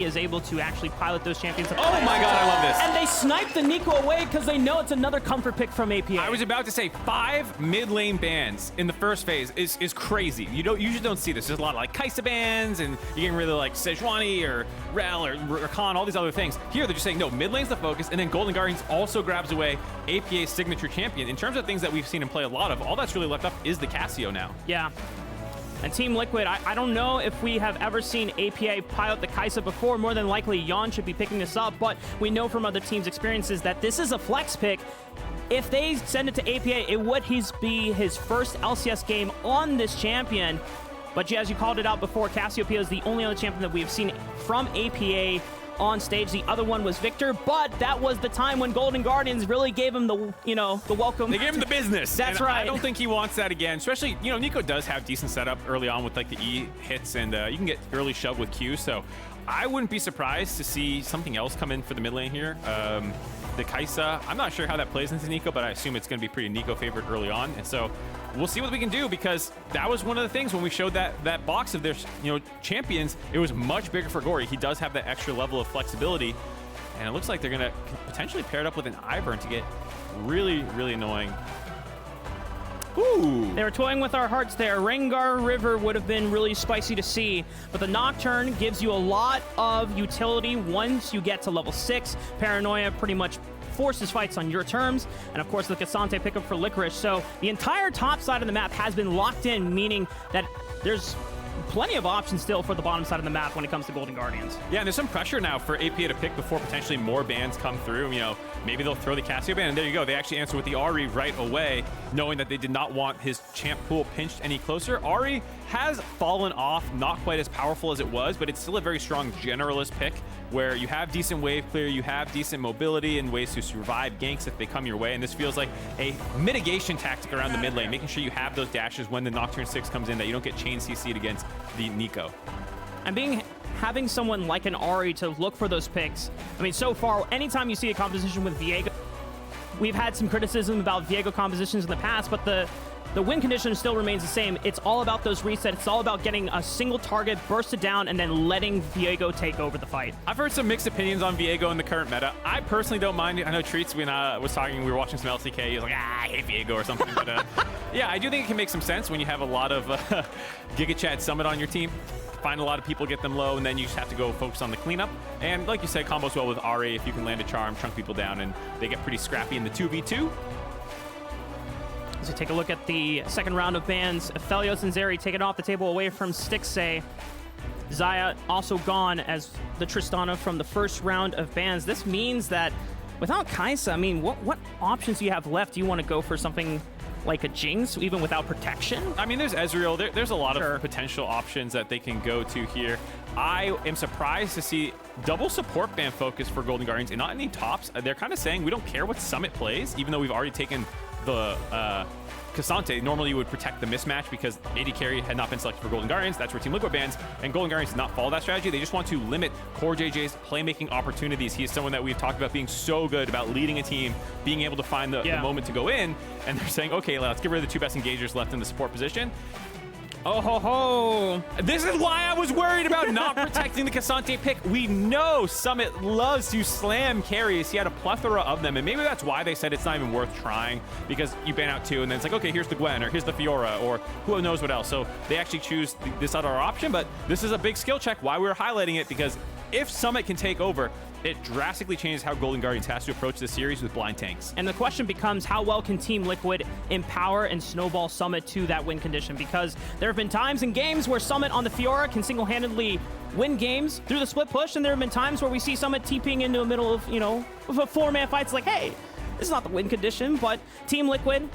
is able to actually pilot those champions. Oh my god, I love this. And they snipe the Neeko away because they know it's another comfort pick from APA. I was about to say 5 mid lane bans in the first phase is crazy. You usually don't see this. There's a lot of like Kaisa bans, and you're getting rid of like Sejuani or Rel or Rakan, all these other things. Here they're just saying no, mid lane's the focus, and then Golden Guardians also grabs away APA's signature champion. In terms of things that we've seen him play a lot of, all that's really left up is the Cassio now. Yeah. And Team Liquid, I don't know if we have ever seen APA pilot the Kaisa before. More than likely, Yeon should be picking this up, but we know from other teams' experiences that this is a flex pick. If they send it to APA, it would be his first LCS game on this champion. But as you called it out before, Cassiopeia is the only other champion that we've seen from APA on stage. The other one was Victor, but that was the time when Golden Guardians really gave him the, the welcome. They gave him the business. That's and right. I don't think he wants that again, especially, Neeko does have decent setup early on with like the E hits, and you can get early shove with Q, so I wouldn't be surprised to see something else come in for the mid lane here. The Kaisa, I'm not sure how that plays into Neeko, but I assume it's going to be pretty Neeko favored early on, and so we'll see what we can do, because that was one of the things when we showed that box of their champions. It was much bigger for Gori. He does have that extra level of flexibility, and it looks like they're going to potentially pair it up with an Ivern to get really, really annoying. Ooh. They were toying with our hearts there. Rengar River would have been really spicy to see, but the Nocturne gives you a lot of utility once you get to level 6. Paranoia pretty much forces fights on your terms, and of course the Ksante pickup for Licorice. So the entire top side of the map has been locked in, meaning that there's plenty of options still for the bottom side of the map when it comes to Golden Guardians. Yeah, and there's some pressure now for APA to pick before potentially more bans come through. Maybe they'll throw the Cassio ban, and there you go. They actually answer with the Ahri right away, knowing that they did not want his champ pool pinched any closer. Ahri has fallen off, not quite as powerful as it was, but it's still a very strong generalist pick where you have decent wave clear, you have decent mobility and ways to survive ganks if they come your way, and this feels like a mitigation tactic around the mid lane, making sure you have those dashes when the Nocturne 6 comes in, that you don't get chain CC'd against the Neeko. And having someone like an Ahri to look for those picks, I mean, so far, anytime you see a composition with Viego, we've had some criticism about Viego compositions in the past, but the win condition still remains the same. It's all about those resets. It's all about getting a single target, bursted down, and then letting Viego take over the fight. I've heard some mixed opinions on Viego in the current meta. I personally don't mind it. I know Treats, when was talking, we were watching some LCK, he was like, I hate Viego or something. But yeah, I do think it can make some sense when you have a lot of Giga Chat Summit on your team. Find a lot of people, get them low, and then you just have to go focus on the cleanup. And like you said, combos well with Ahri if you can land a charm, chunk people down, and they get pretty scrappy in the 2v2. So take a look at the second round of bans. Aphelios and Zeri taken off the table away from Stixxay. Xayah also gone as the Tristana from the first round of bans. This means that without Kaisa, I mean, what options do you have left? Do you want to go for something like a Jinx, even without protection? I mean, there's Ezreal. There's a lot of potential options that they can go to here. I am surprised to see double support ban focus for Golden Guardians and not any tops. They're kind of saying we don't care what Summit plays, even though we've already taken the Ksante. Normally you would protect the mismatch because AD carry had not been selected for Golden Guardians. That's where Team Liquid bans, and Golden Guardians did not follow that strategy. They just want to limit CoreJJ's playmaking opportunities. He is someone that we've talked about being so good about leading a team, being able to find the moment to go in, and they're saying, okay, let's get rid of the 2 best engagers left in the support position. Oh ho ho! This is why I was worried about not protecting the Ksante pick. We know Summit loves to slam carries. He had a plethora of them, and maybe that's why they said it's not even worth trying, because you ban out 2, and then it's like, okay, here's the Gwen, or here's the Fiora, or who knows what else. So they actually choose this other option, but this is a big skill check, why we're highlighting it, because if Summit can take over, it drastically changes how Golden Guardians has to approach this series with blind tanks. And the question becomes, how well can Team Liquid empower and snowball Summit to that win condition? Because there have been times in games where Summit on the Fiora can single-handedly win games through the split push, and there have been times where we see Summit TPing into the middle of, of a 4-man fight. It's like, hey, this is not the win condition, but Team Liquid,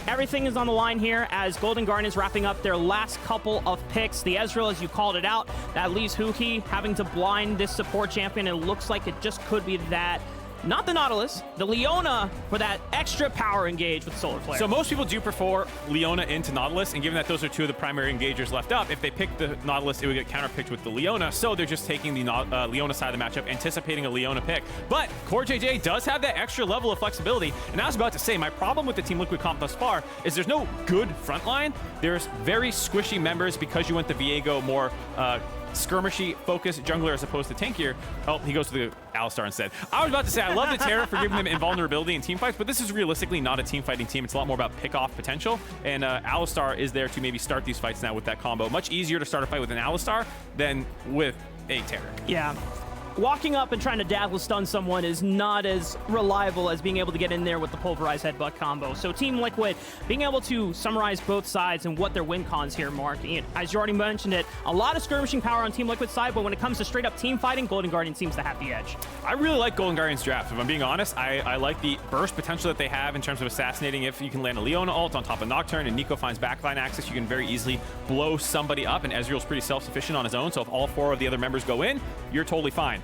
everything is on the line here as Golden Guardians wrapping up their last couple of picks. The Ezreal, as you called it out, that leaves Huhi having to blind this support champion. It looks like it just could be that. Not the Nautilus, the Leona for that extra power engage with Solar Flare. So most people do prefer Leona into Nautilus, and given that those are 2 of the primary engagers left up, if they pick the Nautilus, it would get counterpicked with the Leona, so they're just taking the Leona side of the matchup, anticipating a Leona pick. But CoreJJ does have that extra level of flexibility, and I was about to say, my problem with the Team Liquid comp thus far is there's no good front line. There's very squishy members because you went the Viego more skirmishy focus jungler as opposed to tankier. Oh, he goes to the Alistar instead. I was about to say, I love the Terra for giving them invulnerability in team fights, but this is realistically not a team fighting team. It's a lot more about pick-off potential, and Alistar is there to maybe start these fights now with that combo. Much easier to start a fight with an Alistar than with a Terra. Yeah. Walking up and trying to dazzle stun someone is not as reliable as being able to get in there with the pulverized headbutt combo. So Team Liquid being able to summarize both sides and what their win cons here, Mark. As you already mentioned it, a lot of skirmishing power on Team Liquid's side, but when it comes to straight up team fighting, Golden Guardian seems to have the edge. I really like Golden Guardian's draft. If I'm being honest, I like the burst potential that they have in terms of assassinating. If you can land a Leona ult on top of Nocturne and Neeko finds backline access, you can very easily blow somebody up, and Ezreal's pretty self-sufficient on his own, so if all 4 of the other members go in, you're totally fine.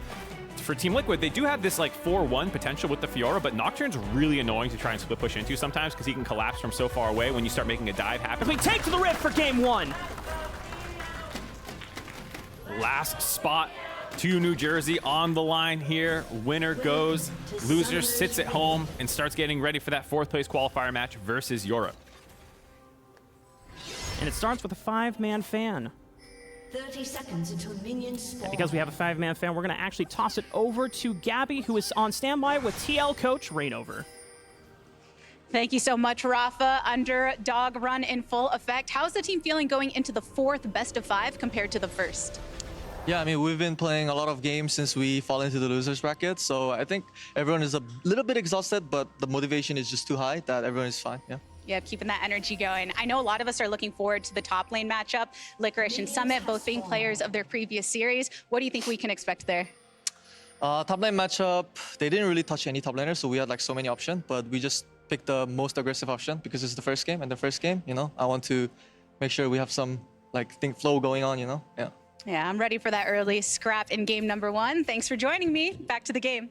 For Team Liquid, they do have this like 4-1 potential with the Fiora, but Nocturne's really annoying to try and split push into sometimes because he can collapse from so far away when you start making a dive happen. We take to the Rift for game 1. Last spot to New Jersey on the line here. Winner goes, loser sits at home and starts getting ready for that 4th place qualifier match versus Europe. And it starts with a 5-man fan. 30 seconds until minions spawn. And because we have a 5-man fan, we're going to actually toss it over to Gabby, who is on standby with TL coach Rainover. Thank you so much, Raafaa. Underdog run in full effect. How's the team feeling going into the 4th best of 5 compared to the 1st? Yeah, I mean, we've been playing a lot of games since we fall into the losers bracket, so I think everyone is a little bit exhausted, but the motivation is just too high that everyone is fine, yeah. Yeah, keeping that energy going. I know a lot of us are looking forward to the top lane matchup. Licorice and Summit, both being players of their previous series. What do you think we can expect there? Top lane matchup, they didn't really touch any top laners, so we had like so many options, but we just picked the most aggressive option because it's the first game, and the first game, you know, I want to make sure we have some like flow going on, you know, yeah. Yeah, I'm ready for that early scrap in game number 1. Thanks for joining me. Back to the game.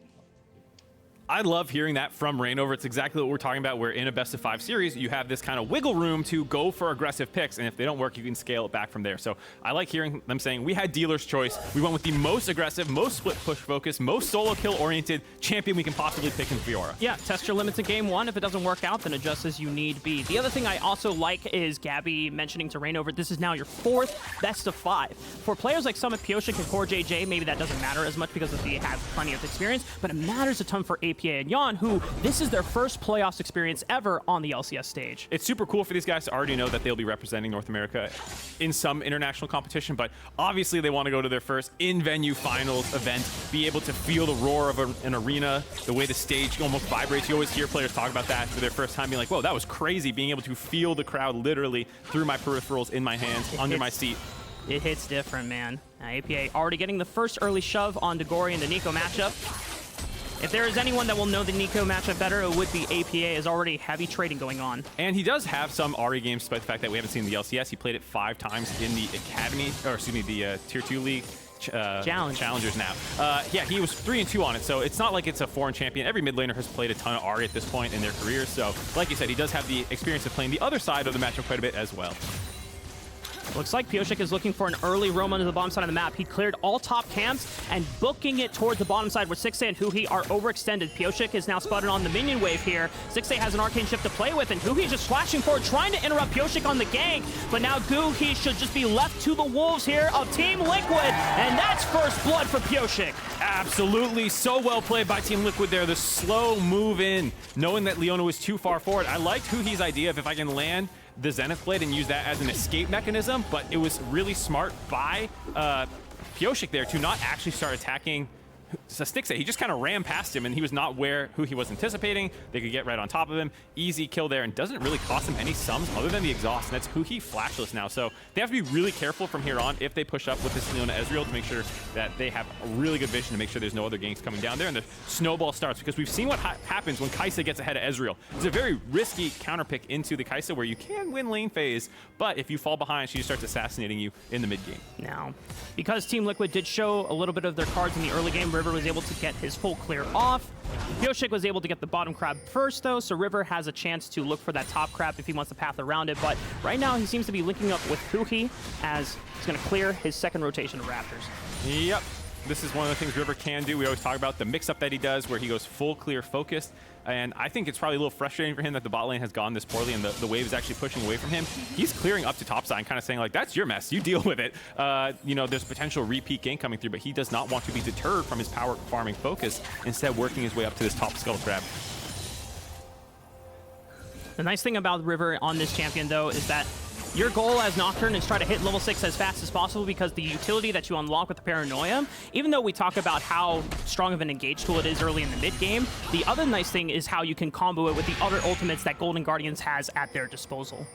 I love hearing that from Rainover. It's exactly what we're talking about, where in a best of 5 series, you have this kind of wiggle room to go for aggressive picks, and if they don't work, you can scale it back from there. So I like hearing them saying, we had dealer's choice. We went with the most aggressive, most split push focus, most solo kill oriented champion we can possibly pick in Fiora. Yeah, test your limits in game 1. If it doesn't work out, then adjust as you need be. The other thing I also like is Gabby mentioning to Rainover, this is now your 4th best of 5. For players like Summit, Pyosik, and CoreJJ, maybe that doesn't matter as much because they have plenty of experience, but it matters a ton for APA and Yeon, who this is their first playoffs experience ever on the LCS stage. It's super cool for these guys to already know that they'll be representing North America in some international competition, but obviously they want to go to their first in-venue finals event, be able to feel the roar of an arena, the way the stage almost vibrates. You always hear players talk about that for their first time, being like, whoa, that was crazy, being able to feel the crowd literally through my peripherals, in my hands, under my seat. It hits different, man. APA already getting the first early shove onto Gori in the Neeko matchup. If there is anyone that will know the Neeko matchup better, it would be APA. Is already heavy trading going on. And he does have some Ahri games, despite the fact that we haven't seen the LCS. He played it 5 times in the Academy, or excuse me, the Tier 2 League. Challengers now. Yeah, he was 3-2 on it, so it's not like it's a foreign champion. Every mid laner has played a ton of Ahri at this point in their careers, so like you said, he does have the experience of playing the other side of the matchup quite a bit as well. Looks like Pyosik is looking for an early roam onto the bottom side of the map. He cleared all top camps and booking it towards the bottom side where Stixxay and Huhi are overextended. Pyosik is now spotted on the minion wave here. Stixxay has an arcane shift to play with, and Huhi just flashing forward, trying to interrupt Pyosik on the gank. But now Huhi should just be left to the wolves here of Team Liquid, and that's first blood for Pyosik. Absolutely, so well played by Team Liquid there. The slow move in, knowing that Leona was too far forward. I liked Huhi's idea of if I can land the Zenith Blade and use that as an escape mechanism, but it was really smart by Pyosik there to not actually start attacking Stixxay. He just kind of ran past him, and he was not where he was anticipating. They could get right on top of him. Easy kill there, and doesn't really cost him any sums other than the exhaust, and that's Huhi flashless now. So they have to be really careful from here on if they push up with this Leona Ezreal to make sure that they have a really good vision to make sure there's no other ganks coming down there, and the snowball starts, because we've seen what happens when Kaisa gets ahead of Ezreal. It's a very risky counter pick into the Kaisa where you can win lane phase, but if you fall behind, she just starts assassinating you in the mid game. Now, because Team Liquid did show a little bit of their cards in the early game, River was able to get his full clear off. Pyosik was able to get the bottom crab first, though, so River has a chance to look for that top crab if he wants to path around it. But right now, he seems to be linking up with Huhi as he's going to clear his second rotation of Raptors. Yep. This is one of the things River can do. We always talk about the mix-up that he does where he goes full clear focused. And I think it's probably a little frustrating for him that the bot lane has gone this poorly and the wave is actually pushing away from him. He's clearing up to top side and kind of saying, like, that's your mess. You deal with it. You know, there's potential repeat gank coming through, but he does not want to be deterred from his power farming focus, instead working his way up to this top scuttle crab. The nice thing about River on this champion, though, is that your goal as Nocturne is try to hit level 6 as fast as possible, because the utility that you unlock with the Paranoia, even though we talk about how strong of an engage tool it is early in the mid game, the other nice thing is how you can combo it with the other ultimates that Golden Guardians has at their disposal.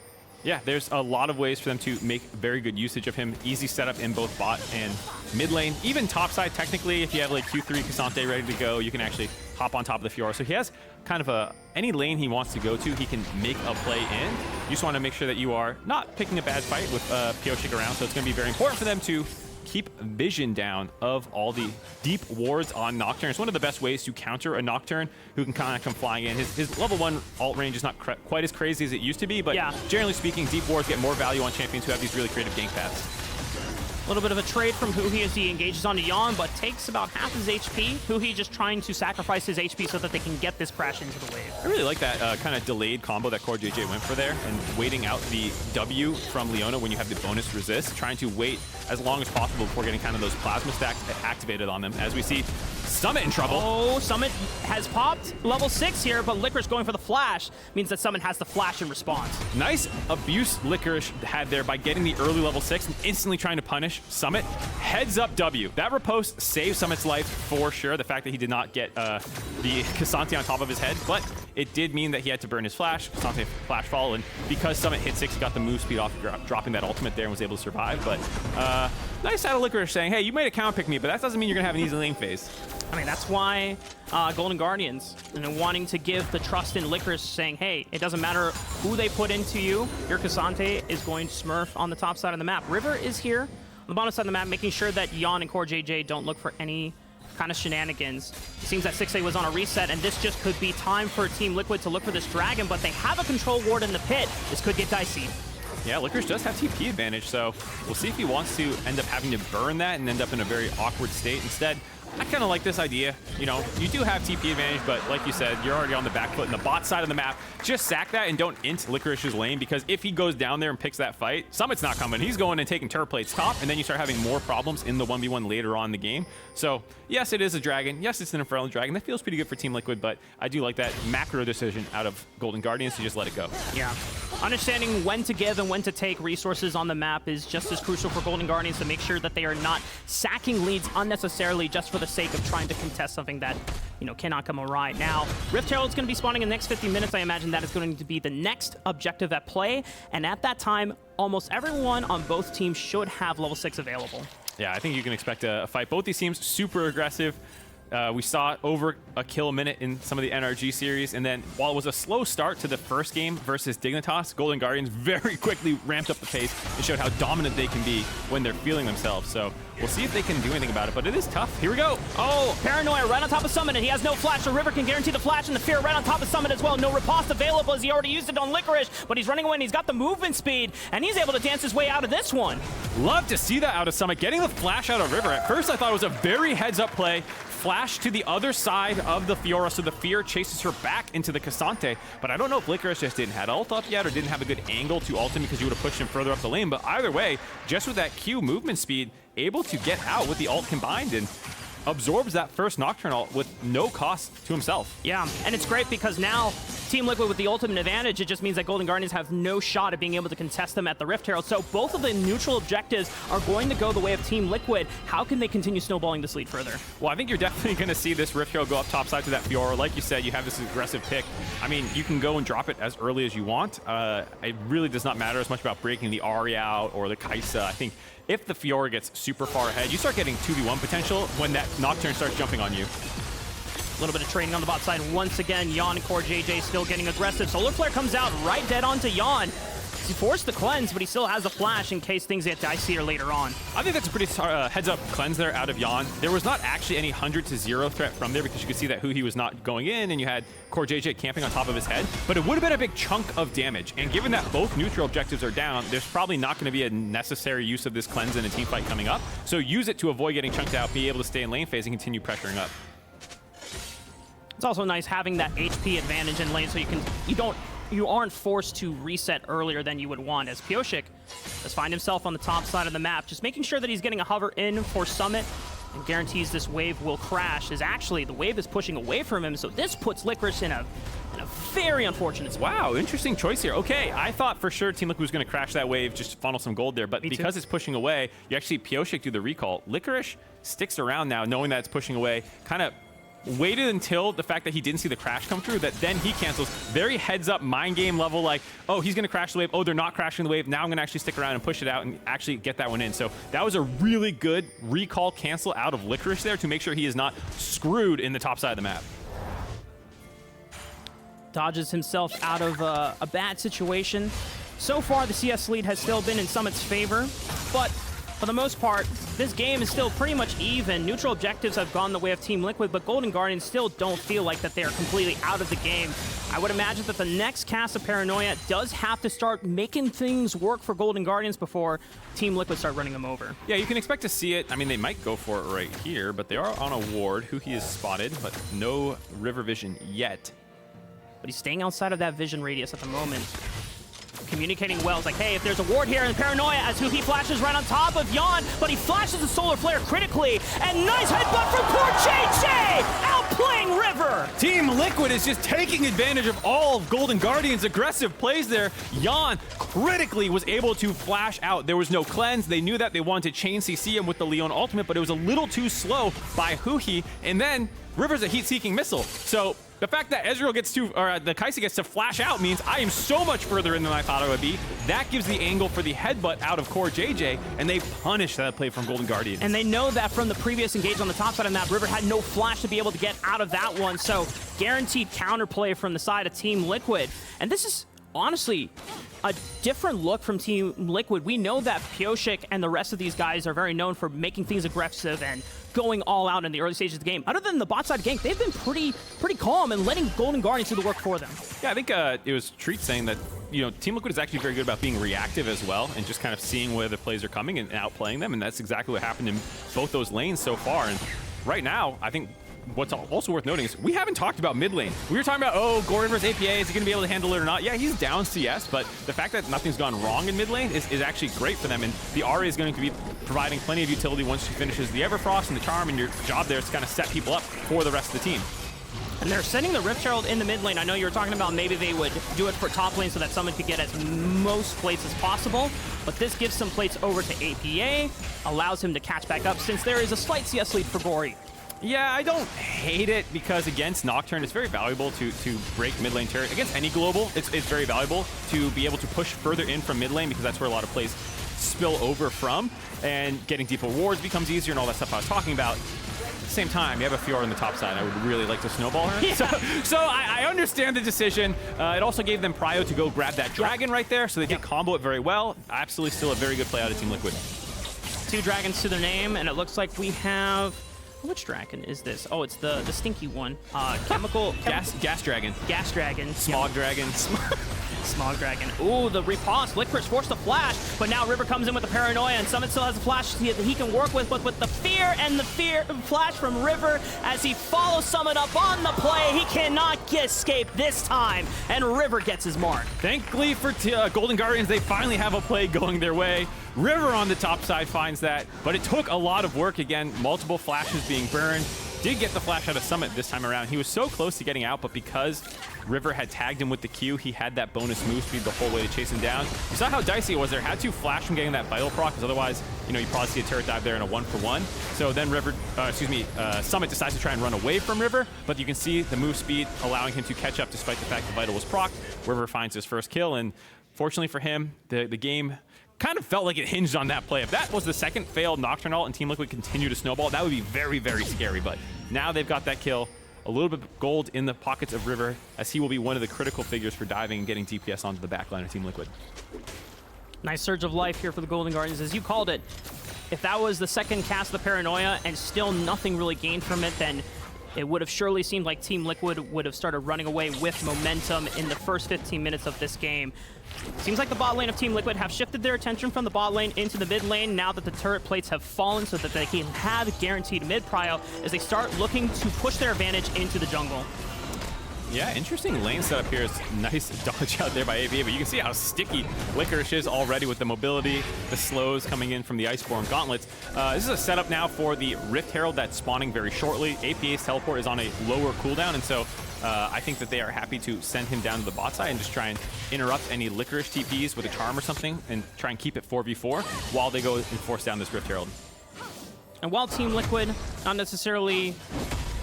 Yeah, there's a lot of ways for them to make very good usage of him. Easy setup in both bot and mid lane. Even top side, technically, if you have like Q3 Ksante ready to go, you can actually hop on top of the Fiora. So he has kind of any lane he wants to go to, he can make a play in. You just want to make sure that you are not picking a bad fight with Pyosik around. So it's going to be very important for them to keep vision down of all the deep wards on Nocturne. It's one of the best ways to counter a Nocturne who can kind of come flying in. His level 1 ult range is not quite as crazy as it used to be, but yeah, generally speaking, deep wards get more value on champions who have these really creative gank paths. A little bit of a trade from Huhi as he engages onto Yeon, but takes about half his HP. Huhi just trying to sacrifice his HP so that they can get this crash into the wave. I really like that kind of delayed combo that CoreJJ went for there, and waiting out the W from Leona when you have the bonus resist, trying to wait as long as possible before getting kind of those plasma stacks activated on them. As we see Summit in trouble. Oh, Summit has popped level 6 here, but Licorice going for the flash means that Summit has the flash in response. Nice abuse Licorice had there by getting the early level 6 and instantly trying to punish Summit. Heads up W. That riposte saved Summit's life for sure. The fact that he did not get the Ksante on top of his head, but it did mean that he had to burn his flash. Ksante flash fall, and because Summit hit 6, he got the move speed off, dropping that ultimate there and was able to survive. But nice out of Licorice saying, hey, you might have counter pick me, but that doesn't mean you're going to have an easy lane phase. I mean, that's why Golden Guardians, wanting to give the trust in Licorice, saying, hey, it doesn't matter who they put into you, your Ksante is going to smurf on the top side of the map. River is here on the bottom side of the map, making sure that Yeon and CoreJJ don't look for any kind of shenanigans. It seems that Stixxay was on a reset, and this just could be time for Team Liquid to look for this dragon, but they have a control ward in the pit. This could get dicey. Yeah, Licorice does have TP advantage, so we'll see if he wants to end up having to burn that and end up in a very awkward state. Instead, I kind of like this idea. You know, you do have TP advantage, but like you said, you're already on the back foot in the bot side of the map. Just sack that and don't int Licorice's lane, because if he goes down there and picks that fight, Summit's not coming. He's going and taking turret plates top, and then you start having more problems in the 1v1 later on in the game. So, yes, it is a dragon. Yes, it's an Infernal Dragon. That feels pretty good for Team Liquid, but I do like that macro decision out of Golden Guardians to just let it go. Yeah. Understanding when to give and when to take resources on the map is just as crucial for Golden Guardians to make sure that they are not sacking leads unnecessarily just for the sake of trying to contest something that, cannot come awry. Now, Rift Herald's going to be spawning in the next 50 minutes. I imagine that is going to be the next objective at play. And at that time, almost everyone on both teams should have level 6 available. Yeah, I think you can expect a fight. Both these teams super aggressive. We saw over a kill a minute in some of the NRG series, and then while it was a slow start to the first game versus Dignitas, Golden Guardians very quickly ramped up the pace and showed how dominant they can be when they're feeling themselves. So we'll see if they can do anything about it, but it is tough. Here we go. Oh, Paranoia right on top of Summit, and he has no flash, so River can guarantee the flash, and the Fear right on top of Summit as well. No riposte available as he already used it on Licorice, but he's running away and he's got the movement speed, and he's able to dance his way out of this one. Love to see that out of Summit, getting the flash out of River. At first I thought it was a very heads-up play. Flash to the other side of the Fiora, so the Fear chases her back into the Ksante. But I don't know if Licorice just didn't have ult up yet or didn't have a good angle to ult him, because you would have pushed him further up the lane. But either way, just with that Q movement speed, able to get out with the ult combined and absorbs that first Nocturne ult with no cost to himself. Yeah, and it's great because now Team Liquid with the ultimate advantage, it just means that Golden Guardians have no shot at being able to contest them at the Rift Herald. So both of the neutral objectives are going to go the way of Team Liquid. How can they continue snowballing this lead further? Well, I think you're definitely going to see this Rift Herald go up topside to that Fiora. Like you said, you have this aggressive pick. I mean, you can go and drop it as early as you want. It really does not matter as much about breaking the Ahri out or the Kaisa. I think if the Fiora gets super far ahead, you start getting 2v1 potential when that Nocturne starts jumping on you. A little bit of trading on the bot side once again. Yeon and CoreJJ still getting aggressive. Solar Flare comes out right dead onto Yeon. He forced the cleanse, but he still has a flash in case things get dicier later on. I think that's a pretty heads-up cleanse there out of Yeon. There was not actually any 100-0 threat from there because you could see that Huhi was not going in, and you had CoreJJ camping on top of his head. But it would have been a big chunk of damage. And given that both neutral objectives are down, there's probably not going to be a necessary use of this cleanse in a team fight coming up. So use it to avoid getting chunked out, be able to stay in lane phase, and continue pressuring up. It's also nice having that HP advantage in lane, so you aren't forced to reset earlier than you would want, as Pyosik does find himself on the top side of the map, just making sure that he's getting a hover in for Summit and guarantees this wave will crash, as actually the wave is pushing away from him, so this puts Licorice in a very unfortunate spot. Wow, interesting choice here. Okay, I thought for sure Team Liquid was going to crash that wave, just funnel some gold there, but because it's pushing away, you actually see Pyosik do the recall. Licorice sticks around now, knowing that it's pushing away, kind of waited until the fact that he didn't see the crash come through, that then he cancels. Very heads up mind game level, like, oh, he's gonna crash the wave. Oh, they're not crashing the wave. Now I'm gonna actually stick around and push it out and actually get that one in. So that was a really good recall cancel out of Licorice there to make sure he is not screwed in the top side of the map. Dodges himself out of a bad situation. So far, the CS lead has still been in Summit's favor, but for the most part, this game is still pretty much even. Neutral objectives have gone the way of Team Liquid, but Golden Guardians still don't feel like that they are completely out of the game. I would imagine that the next cast of Paranoia does have to start making things work for Golden Guardians before Team Liquid start running them over. Yeah, you can expect to see it. I mean, they might go for it right here, but they are on a ward. Huhi is spotted, but no river vision yet. But he's staying outside of that vision radius at the moment. Communicating well. It's like, hey, if there's a ward here, and Paranoia as Huhi flashes right on top of Yeon, but he flashes the Solar Flare critically, and nice headbutt from CoreJJ, outplaying River. Team Liquid is just taking advantage of all of Golden Guardians' aggressive plays there. Yeon critically was able to flash out. There was no cleanse. They knew that they wanted to chain CC him with the Leona ultimate, but it was a little too slow by Huhi, and then River's a heat-seeking missile. So the fact that Ezreal gets to, or the Kaisa gets to flash out means I am so much further in than I thought I would be. That gives the angle for the headbutt out of CoreJJ, and they punish that play from Golden Guardians. And they know that from the previous engage on the top side of the map, River had no flash to be able to get out of that one, so guaranteed counterplay from the side of Team Liquid. And this is honestly a different look from Team Liquid. We know that Pyosik and the rest of these guys are very known for making things aggressive and going all out in the early stages of the game. Other than the bot side gank, they've been pretty calm and letting Golden Guardians do the work for them. Yeah, I think it was Treat saying that, you know, Team Liquid is actually very good about being reactive as well and just kind of seeing where the plays are coming and outplaying them, and that's exactly what happened in both those lanes so far. And right now, I think what's also worth noting is we haven't talked about mid lane. We were talking about, oh, Gori versus APA, is he going to be able to handle it or not? Yeah, he's down CS, but the fact that nothing's gone wrong in mid lane is actually great for them, and the Ahri is going to be providing plenty of utility once she finishes the Everfrost and the Charm, and your job there is to kind of set people up for the rest of the team. And they're sending the Rift Herald in the mid lane. I know you were talking about maybe they would do it for top lane so that someone could get as most plates as possible, but this gives some plates over to APA, allows him to catch back up since there is a slight CS lead for Gori. Yeah, I don't hate it because against Nocturne, it's very valuable to break mid lane turret. Against any global, it's very valuable to be able to push further in from mid lane because that's where a lot of plays spill over from, and getting deeper wards becomes easier and all that stuff I was talking about. At the same time, you have a Fiora on the top side. I would really like to snowball her. Yeah. So I understand the decision. It also gave them prio to go grab that dragon right there, so they did combo it very well. Absolutely still a very good play out of Team Liquid. 2 dragons to their name, and it looks like we have... Which dragon is this? Oh, it's the stinky one. Gas dragon. Gas dragon. Smog dragon. Smog dragon. Ooh, the riposte. Licorice forced the flash, but now River comes in with the Paranoia, and Summit still has a flash that he can work with, but with the fear and the flash from River as he follows Summit up on the play, he cannot escape this time, and River gets his mark. Thankfully for Golden Guardians, they finally have a play going their way. River on the top side finds that, but it took a lot of work. Again, multiple flashes being burned. Did get the flash out of Summit this time around. He was so close to getting out, but because River had tagged him with the Q, he had that bonus move speed the whole way to chase him down. You saw how dicey it was there. Had to flash from getting that Vital proc, because otherwise, you know, you probably see a turret dive there in a 1-for-1. So then Summit decides to try and run away from River, but you can see the move speed allowing him to catch up despite the fact the Vital was proc. River finds his first kill, and fortunately for him, the game kind of felt like it hinged on that play. If that was the second failed Nocturne ult and Team Liquid continue to snowball, that would be very, very scary. But now they've got that kill. a little bit of gold in the pockets of River, as he will be one of the critical figures for diving and getting DPS onto the backline of Team Liquid. Nice surge of life here for the Golden Guardians, as you called it. If that was the second cast of the Paranoia and still nothing really gained from it, then it would have surely seemed like Team Liquid would have started running away with momentum in the first 15 minutes of this game. Seems like the bot lane of Team Liquid have shifted their attention from the bot lane into the mid lane now that the turret plates have fallen, so that they can have guaranteed mid prio as they start looking to push their advantage into the jungle. Yeah, interesting lane setup here. Is nice dodge out there by ABA, but you can see how sticky Licorice is already with the mobility, the slows coming in from the Iceborne gauntlets. This is a setup now for the Rift Herald that's spawning very shortly. APA's teleport is on a lower cooldown, and so I think that they are happy to send him down to the bot side and just try and interrupt any Licorice TPs with a charm or something and try and keep it 4v4 while they go and force down this Rift Herald. And while Team Liquid not necessarily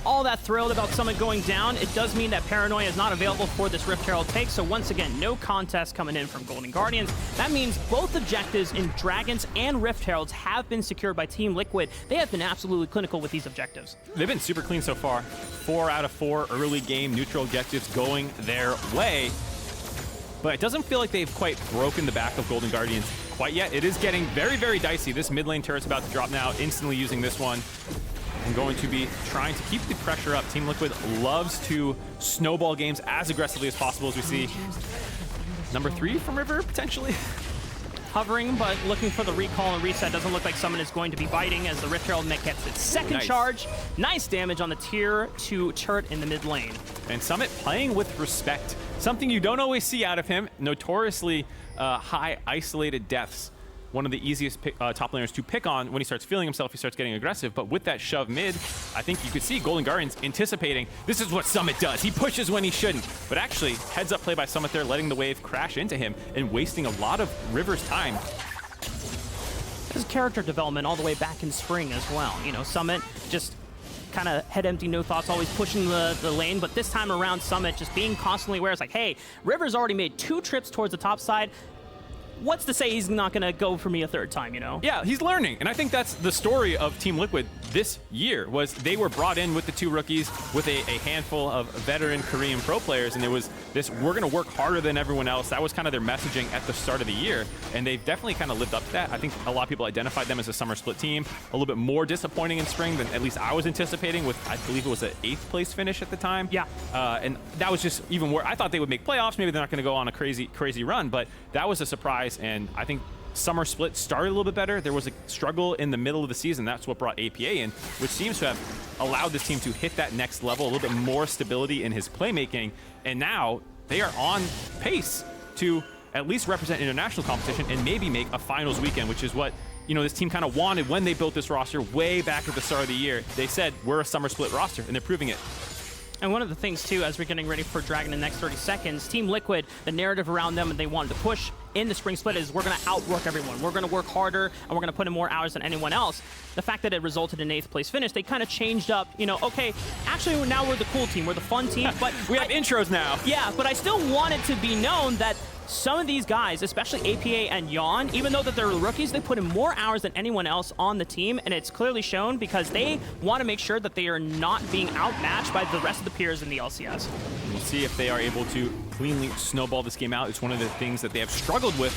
all that thrilled about Summit going down, it does mean that Paranoia is not available for this Rift Herald take, so once again, no contest coming in from Golden Guardians. That means both objectives in Dragons and Rift Heralds have been secured by Team Liquid. They have been absolutely clinical with these objectives. They've been super clean so far. 4 out of 4 early game neutral objectives going their way, but it doesn't feel like they've quite broken the back of Golden Guardians quite yet. It is getting very, very dicey. This mid lane turret's about to drop now, instantly using this one. I'm going to be trying to keep the pressure up. Team Liquid loves to snowball games as aggressively as possible, as we see number 3 from River, potentially. Hovering, but looking for the recall and reset. Doesn't look like Summon is going to be biting as the Rift Herald mech gets its second charge. Nice damage on the tier 2 turret in the mid lane. And Summit playing with respect. Something you don't always see out of him. Notoriously high isolated deaths. One of the easiest top laners to pick on when he starts feeling himself, he starts getting aggressive. But with that shove mid, I think you could see Golden Guardians anticipating, this is what Summit does. He pushes when he shouldn't. But actually, heads up play by Summit there, letting the wave crash into him and wasting a lot of River's time. This is character development all the way back in spring as well. You know, Summit just kind of head empty, no thoughts, always pushing the lane. But this time around, Summit just being constantly aware. It's like, hey, River's already made 2 trips towards the top side. What's to say he's not going to go for me a third time, you know? Yeah, he's learning. And I think that's the story of Team Liquid this year, was they were brought in with the 2 rookies, with a handful of veteran Korean pro players, and there was this, we're going to work harder than everyone else. That was kind of their messaging at the start of the year, and they've definitely kind of lived up to that. I think a lot of people identified them as a summer split team, a little bit more disappointing in spring than at least I was anticipating, with, I believe it was an 8th place finish at the time. Yeah. And that was just even more, I thought they would make playoffs, maybe they're not going to go on a crazy run, but that was a surprise, and I think summer split started a little bit better. There was a struggle in the middle of the season. That's what brought APA in, which seems to have allowed this team to hit that next level, a little bit more stability in his playmaking. And now they are on pace to at least represent international competition and maybe make a finals weekend, which is what, you know, this team kind of wanted when they built this roster way back at the start of the year. They said, we're a summer split roster, and they're proving it. And one of the things, too, as we're getting ready for Dragon in the next 30 seconds, Team Liquid, the narrative around them and they wanted to push in the spring split is we're going to outwork everyone. We're going to work harder, and we're going to put in more hours than anyone else. The fact that it resulted in 8th place finish, they kind of changed up, you know, okay, actually now we're the cool team, we're the fun team, but we have intros now. Yeah, but I still want it to be known that some of these guys, especially APA and Yeon, even though that they're rookies, they put in more hours than anyone else on the team, and it's clearly shown because they want to make sure that they are not being outmatched by the rest of the peers in the LCS. We'll see if they are able to cleanly snowball this game out. It's one of the things that they have struggled with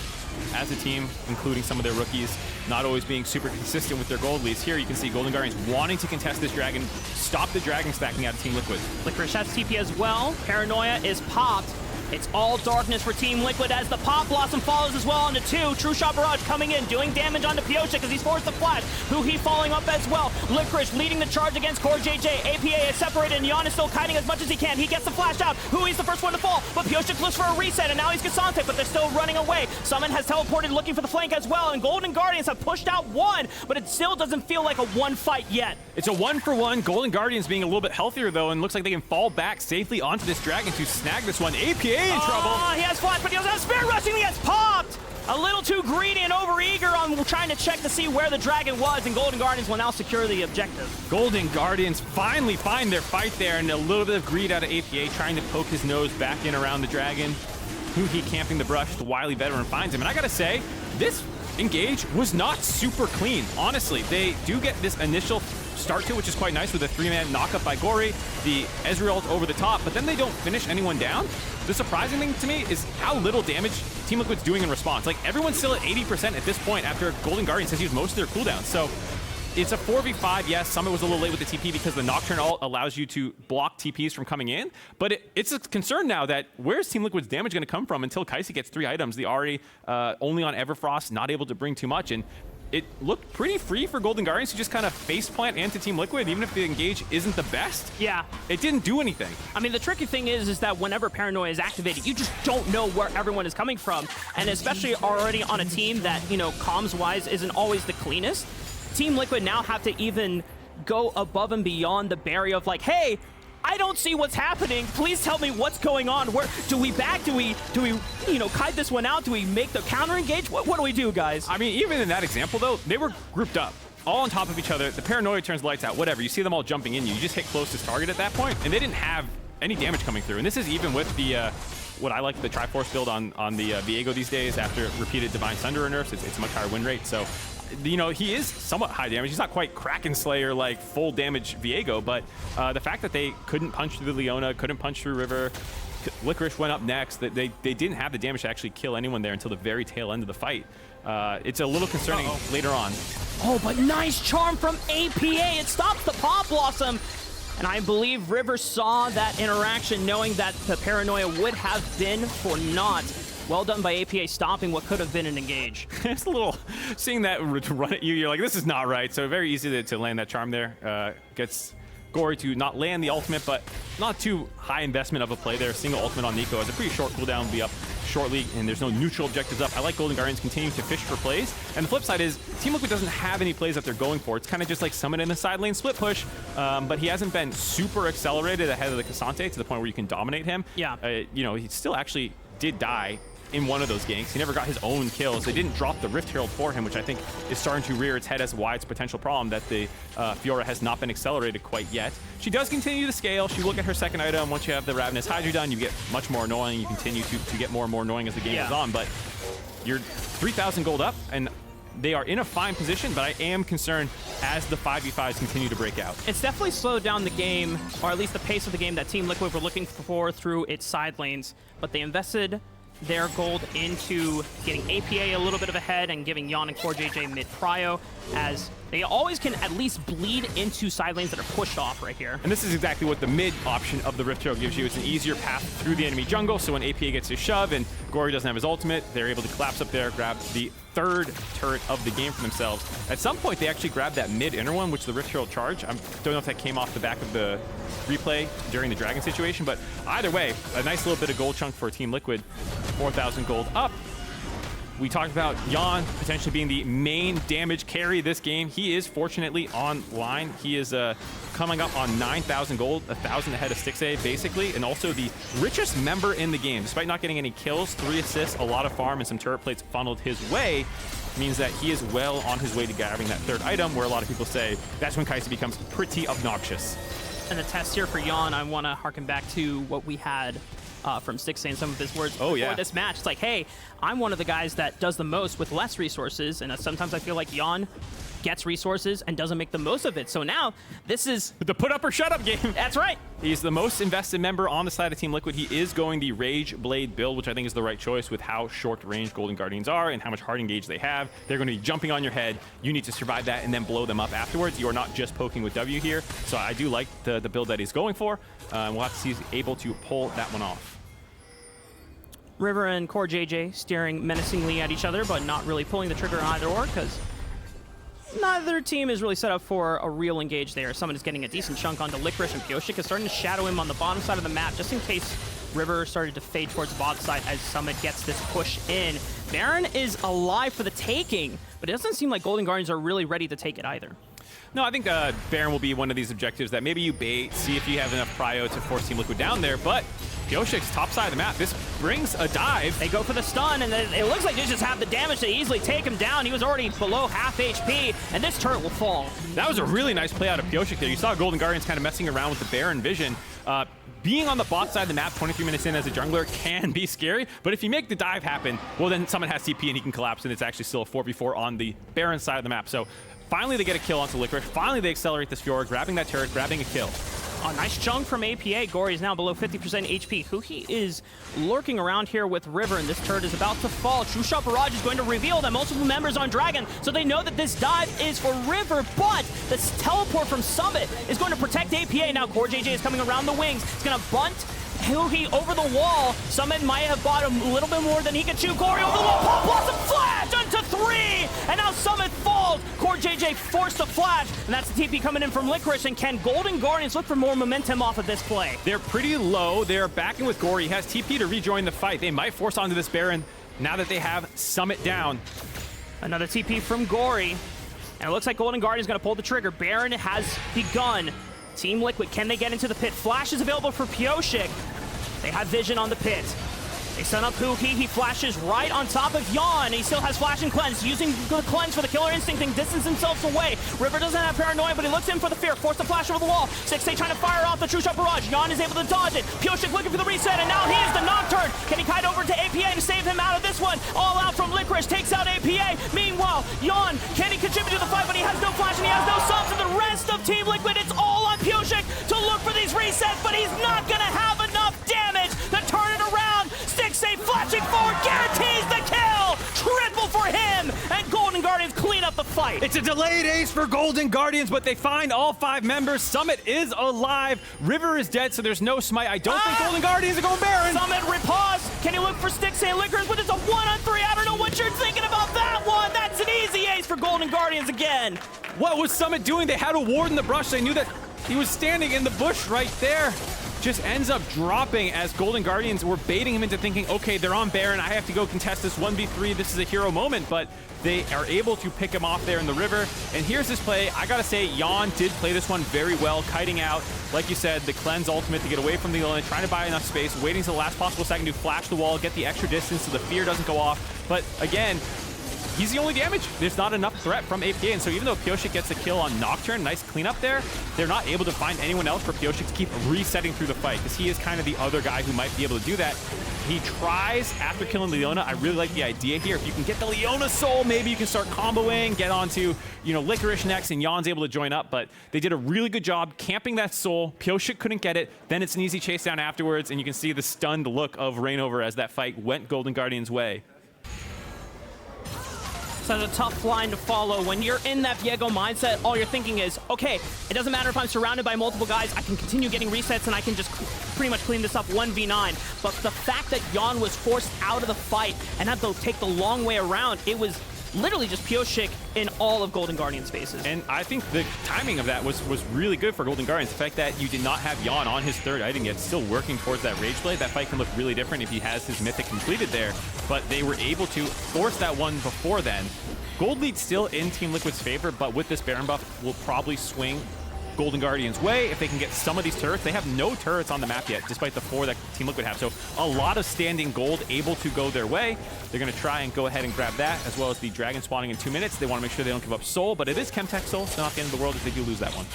as a team, including some of their rookies, not always being super consistent with their gold leads. Here you can see Golden Guardians wanting to contest this Dragon, stop the Dragon stacking out of Team Liquid. Licorice has TP as well. Paranoia is popped. It's all darkness for Team Liquid as the Pop Blossom follows as well onto 2. True Shot Barrage coming in, doing damage onto Pyosik as he's forced the flash. Huhi falling up as well. Licorice leading the charge against CoreJJ. APA is separated and Yeon is still kiting as much as he can. He gets the flash out. Huhi's the first one to fall, but Pyosik looks for a reset and now he's Ksante, but they're still running away. Summon has teleported looking for the flank as well, and Golden Guardians have pushed out 1, but it still doesn't feel like a 1 fight yet. It's a 1-for-1. Golden Guardians being a little bit healthier though, and looks like they can fall back safely onto this Dragon to snag this one. APA in trouble. He has flash, but he doesn't have Spirit Rushing. He gets popped. A little too greedy and overeager on trying to check to see where the Dragon was, and Golden Guardians will now secure the objective. Golden Guardians finally find their fight there, and a little bit of greed out of APA, trying to poke his nose back in around the Dragon. Huhi camping the brush, the wily veteran finds him. And I gotta say, this engage was not super clean, honestly. They do get this initial start to, which is quite nice with a 3-man knockup by Gori, the Ezreal ult over the top, but then they don't finish anyone down. The surprising thing to me is how little damage Team Liquid's doing in response. Like, everyone's still at 80% at this point after Golden Guardians has used most of their cooldowns. So it's a 4v5. Yes, Summit was a little late with the TP because the Nocturne ult allows you to block TPs from coming in, but it's a concern now that where's Team Liquid's damage going to come from until Kaisa gets 3 items? The Ahri only on Everfrost, not able to bring too much, and it looked pretty free for Golden Guardians to just kind of faceplant into Team Liquid, even if the engage isn't the best. Yeah. It didn't do anything. I mean, the tricky thing is that whenever Paranoia is activated, you just don't know where everyone is coming from. And especially already on a team that, you know, comms-wise isn't always the cleanest, Team Liquid now have to even go above and beyond the barrier of like, hey, I don't see what's happening. Please tell me what's going on. Where do we back? Do we you know, kite this one out? Do we make the counter engage? What do we do, guys? I mean, even in that example though, they were grouped up, all on top of each other. The Paranoia turns lights out, whatever. You see them all jumping in you. You just hit closest target at that point, and they didn't have any damage coming through. And this is even with the what I like, the Triforce build on the Viego these days after repeated Divine Sunderer nerfs. It's a much higher win rate. So, you know, he is somewhat high damage. He's not quite Kraken Slayer like full damage Viego, but the fact that they couldn't punch through the Leona, couldn't punch through River, Licorice went up next, that they didn't have the damage to actually kill anyone there until the very tail end of the fight. It's a little concerning later on. Oh, but nice charm from APA. It stops the Pop Blossom. And I believe River saw that interaction, knowing that the Paranoia would have been for naught. Well done by APA, stopping what could have been an engage. It's a little, seeing that run at you, you're like, this is not right. So very easy to land that charm there. Gets Gori to not land the ultimate, but not too high investment of a play there. Single ultimate on Neeko has a pretty short cooldown, will be up shortly, and there's no neutral objectives up. I like Golden Guardians continuing to fish for plays. And the flip side is, Team Liquid doesn't have any plays that they're going for. It's kind of just like Summit in the side lane split push, but he hasn't been super accelerated ahead of the Ksante to the point where you can dominate him. Yeah. You know, he still actually did die in one of those ganks. He never got his own kills. They didn't drop the Rift Herald for him, which I think is starting to rear its head as why it's a potential problem that the Fiora has not been accelerated quite yet. She does continue to scale. She will get her second item. Once you have the Ravenous Hydra done, you get much more annoying. You continue to get more and more annoying as the game goes on, but you're 3,000 gold up, and they are in a fine position, but I am concerned as the 5v5s continue to break out. It's definitely slowed down the game, or at least the pace of the game that Team Liquid were looking for through its side lanes, but they invested their gold into getting APA a little bit of a head and giving Yeon and CoreJJ mid-prio, as they always can at least bleed into side lanes that are pushed off right here. And this is exactly what the mid option of the Rift Herald gives you. It's an easier path through the enemy jungle, so when APA gets his shove and Gori doesn't have his ultimate, they're able to collapse up there, grab the third turret of the game for themselves. At some point, they actually grabbed that mid inner one, which the Rift Herald charge. I don't know if that came off the back of the replay during the Dragon situation, but either way, a nice little bit of gold chunk for Team Liquid. 4,000 gold up. We talked about Yeon potentially being the main damage carry this game. He is fortunately online. He is coming up on 9,000 gold, 1,000 ahead of Stixxay basically, and also the richest member in the game. Despite not getting any kills, 3 assists, a lot of farm, and some turret plates funneled his way, means that he is well on his way to grabbing that third item, where a lot of people say that's when Kaisa becomes pretty obnoxious. And the test here for Yeon, I want to harken back to what we had from Stixxay and some of his words before this match. It's like, hey, I'm one of the guys that does the most with less resources, and sometimes I feel like Yeon gets resources and doesn't make the most of it. So now, this is the put up or shut up game. That's right. He's the most invested member on the side of Team Liquid. He is going the Rage Blade build, which I think is the right choice with how short range Golden Guardians are and how much hard engage they have. They're going to be jumping on your head. You need to survive that and then blow them up afterwards. You are not just poking with W here. So I do like the build that he's going for. We'll have to see if he's able to pull that one off. River and CoreJJ staring menacingly at each other, but not really pulling the trigger on either or, because neither team is really set up for a real engage there. Someone is getting a decent chunk onto Licorice, and Pyosik is starting to shadow him on the bottom side of the map, just in case River started to fade towards the bot side as Summit gets this push in. Baron is alive for the taking, but it doesn't seem like Golden Guardians are really ready to take it either. No, I think Baron will be one of these objectives that maybe you bait, see if you have enough prio to force Team Liquid down there, but Pyosik's top side of the map. This brings a dive. They go for the stun, and it looks like they just have the damage to easily take him down. He was already below half HP, and this turret will fall. That was a really nice play out of Pyosik there. You saw Golden Guardians kind of messing around with the Baron vision. Being on the bot side of the map 23 minutes in as a jungler can be scary, but if you make the dive happen, well then someone has TP and he can collapse, and it's actually still a 4v4 on the Baron side of the map. So Finally, they get a kill onto Licorice. Finally, they accelerate this Fiora, grabbing that turret, grabbing a kill. A nice chunk from APA. Gori is now below 50% HP. Huhi is lurking around here with River, and this turret is about to fall. True Shot Barrage is going to reveal that multiple members on Dragon, so they know that this dive is for River, but this teleport from Summit is going to protect APA. Now CoreJJ is coming around the wings. It's going to bunt Huhi over the wall. Summit might have bought a little bit more than he could chew. Gori over the wall. Pop Blossom flash onto 3, and now Summit falls. CoreJJ forced a flash, and that's the TP coming in from Licorice. And can Golden Guardians look for more momentum off of this play? They're pretty low. They're backing with Gori. He has TP to rejoin the fight. They might force onto this Baron now that they have Summit down. Another TP from Gori, and it looks like Golden Guardians going to pull the trigger. Baron has begun. Team Liquid, can they get into the pit? Flash is available for Pyosik. They have vision on the pit. They stun up Huhi. He flashes right on top of Yeon. He still has Flash and Cleanse. Using the Cleanse for the Killer Instinct and distance himself away. River doesn't have Paranoia, but he looks in for the fear. Force the flash over the wall. Stixxay trying to fire off the True Shot Barrage. Yeon is able to dodge it. Pyosik looking for the reset, and now he is the Nocturne. Can he kite over to APA and save him out of this one? All out from Licorice. Takes out APA. Meanwhile, Yeon, can he contribute to the fight? But he has no flash and he has no subs. And the rest of Team Liquid, it's all on Pyosik to look for these resets, but he's not going to have enough damage to turn it around. Stixxay flashing forward, guarantees the kill! Triple for him! And Golden Guardians clean up the fight. It's a delayed ace for Golden Guardians, but they find all 5 members. Summit is alive. River is dead, so there's no smite. I don't think Golden Guardians are going Baron. Summit repause. Can he look for Stixxay and Licorice? But it's a 1-on-3. I don't know what you're thinking about that one. That's an easy ace for Golden Guardians again. What was Summit doing? They had a ward in the brush. They knew that he was standing in the bush right there. Just ends up dropping as Golden Guardians were baiting him into thinking, okay, they're on Baron, I have to go contest this 1v3, this is a hero moment, but they are able to pick him off there in the river. And here's this play. I gotta say, Yeon did play this one very well, kiting out, like you said, the Cleanse ultimate to get away from the Leona, trying to buy enough space, waiting till the last possible second to flash the wall, get the extra distance so the fear doesn't go off. But again, he's the only damage. There's not enough threat from APA, and so even though Pyosik gets a kill on Nocturne, nice cleanup there, they're not able to find anyone else for Pyosik to keep resetting through the fight, because he is kind of the other guy who might be able to do that. He tries after killing Leona. I really like the idea here. If you can get the Leona soul, maybe you can start comboing, get onto, you know, Licorice next, and Yeon's able to join up, but they did a really good job camping that soul. Pyosik couldn't get it. Then it's an easy chase down afterwards, and you can see the stunned look of Reignover as that fight went Golden Guardians' way. Such a tough line to follow. When you're in that Viego mindset, all you're thinking is, okay, it doesn't matter if I'm surrounded by multiple guys, I can continue getting resets and I can just pretty much clean this up 1v9. But the fact that Yeon was forced out of the fight and had to take the long way around, it was literally just Pyosik in all of Golden Guardian spaces. And I think the timing of that was really good for Golden Guardians. The fact that you did not have Yeon on his 3rd item yet, still working towards that Rage Blade. That fight can look really different if he has his Mythic completed there, but they were able to force that one before then. Gold lead still in Team Liquid's favor, but with this Baron buff, will probably swing Golden Guardians' way if they can get some of these turrets. They have no turrets on the map yet, despite the 4 that Team Liquid have. So a lot of standing gold able to go their way. They're going to try and go ahead and grab that, as well as the Dragon spawning in 2 minutes. They want to make sure they don't give up Soul, but it is Chemtech Soul. It's not the end of the world if they do lose that one.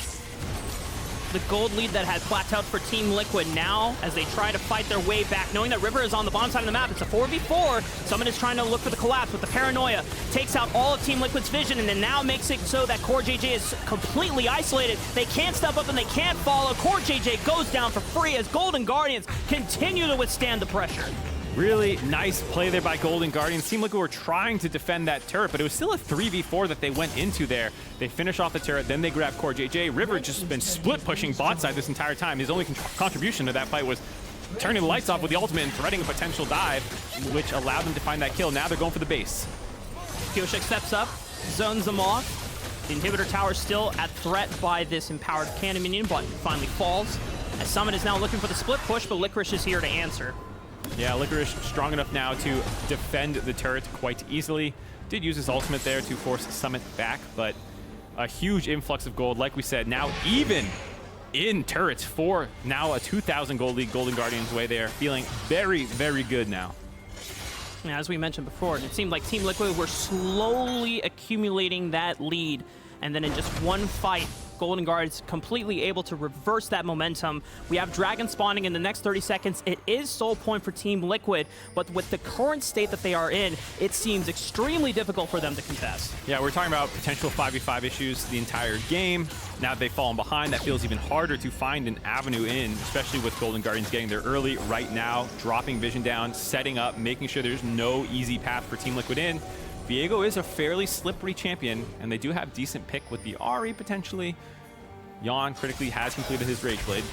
The gold lead that had plateaued for Team Liquid now, as they try to fight their way back, knowing that River is on the bottom side of the map. It's a 4v4. Someone is trying to look for the collapse with the Paranoia. Takes out all of Team Liquid's vision, and then now makes it so that CoreJJ is completely isolated. They can't step up and they can't follow. CoreJJ goes down for free as Golden Guardians continue to withstand the pressure. Really nice play there by Golden Guardians. Team Liquid were trying to defend that turret, but it was still a 3v4 that they went into there. They finish off the turret, then they grab CoreJJ. River just been split pushing bot side this entire time. His only contribution to that fight was turning the lights off with the ultimate and threading a potential dive, which allowed them to find that kill. Now they're going for the base. Pyosik steps up, zones them off. The inhibitor tower still at threat by this empowered cannon minion, but finally falls. As Summit is now looking for the split push, but Licorice is here to answer. Yeah, Licorice strong enough now to defend the turret quite easily. Did use his ultimate there to force Summit back, but a huge influx of gold. Like we said, now even in turrets for now a 2,000 gold league Golden Guardians way. They are feeling very, very good now. Yeah, as we mentioned before, it seemed like Team Liquid were slowly accumulating that lead, and then in just one fight, Golden Guards completely able to reverse that momentum. We have Dragon spawning in the next 30 seconds. It is soul point for Team Liquid, but with the current state that they are in, it seems extremely difficult for them to contest. Yeah, we're talking about potential 5v5 issues the entire game. Now that they've fallen behind, that feels even harder to find an avenue in, especially with Golden Guardians getting there early right now, dropping vision down, setting up, making sure there's no easy path for Team Liquid in. Viego is a fairly slippery champion, and they do have decent pick with the Ahri potentially. Yeon critically has completed his Rage Blade.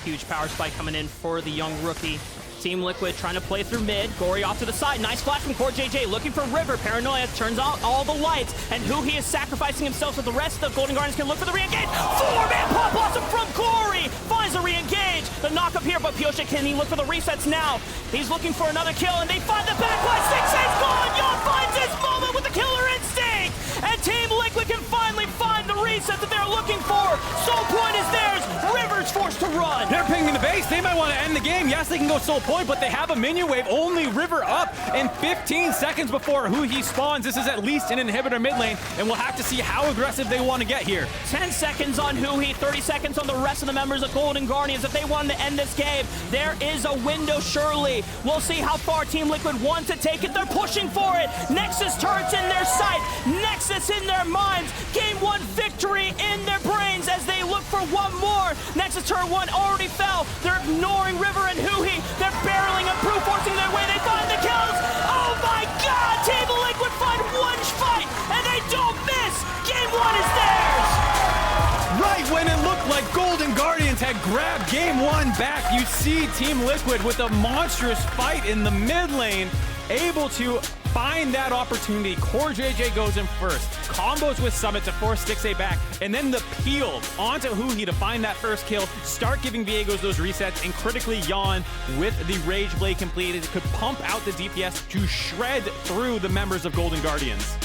Huge power spike coming in for the young rookie. Team Liquid trying to play through mid. Gori off to the side. Nice flash from CoreJJ. Looking for River. Paranoia turns out all the lights. And Huhi is sacrificing himself so the rest of the Golden Guardians can look for the re-engage. 4-man pop blossom from Gori. Finds the re-engage. The knock up here, but Pyosik, can he look for the resets now? He's looking for another kill, and they find the backline. Stixxay's gone. Yeon finds his moment with the killer instinct. And Team Liquid can finally find the reset that they're looking for. Soul point is theirs. River's forced to run. They're pinging the base. They might want to end the game. Yes, they can go soul point, but they have a minion wave. Only River up in 15 seconds before Huhi spawns. This is at least an inhibitor mid lane, and we'll have to see how aggressive they want to get here. 10 seconds on Huhi, 30 seconds on the rest of the members of Golden Guardians. If they wanted to end this game, there is a window surely. We'll see how far Team Liquid want to take it. They're pushing for it. Nexus turrets in their sight. Nexus in their minds. Game 1 victory in their brains as they look for one more. Nexus turret 1 already fell. They're ignoring River and Huhi. They're barreling and brute forcing their way. They find the kills. Oh my God! Team Liquid find one fight and they don't miss. Game 1 is theirs. Right when it looked like Golden Guardians had grabbed game 1 back, you see Team Liquid with a monstrous fight in the mid lane, able to find that opportunity. CoreJJ goes in first, combos with Summit to force Stixxay back, and then the peel onto Huhi to find that first kill, start giving Viegos those resets, and critically Yeon with the Rage Blade completed could pump out the DPS to shred through the members of Golden Guardians.